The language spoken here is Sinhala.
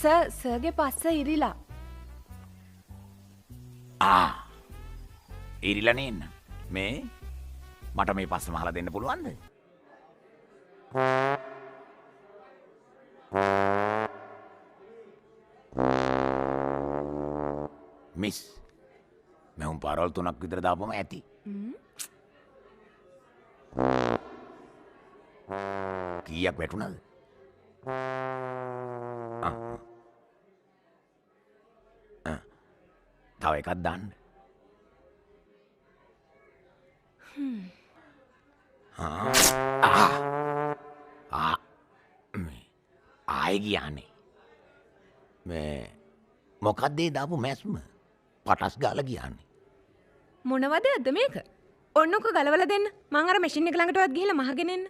සර්ගේ පස්ස ඉරිලා. ඉරිලා නේන්න. මේ මට මේ පස්ස මහලා දෙන්න පුළුවන්ද? මිස් මම පාරවල් 3ක් විතර දාපුවම ඇති. කීයක් වැටුණාද? තව එකක් දාන්න. ආයෙ ගියානේ. මේ මොකක්ද ඒ දාපු මැස්ම? පටස් ගාලා ගියානේ. මොනවද අද මේක? ඔන්නක ගලවලා දෙන්න. මං අර මැෂින් එක ළඟටවත් ගිහලා මහගෙන එන්න.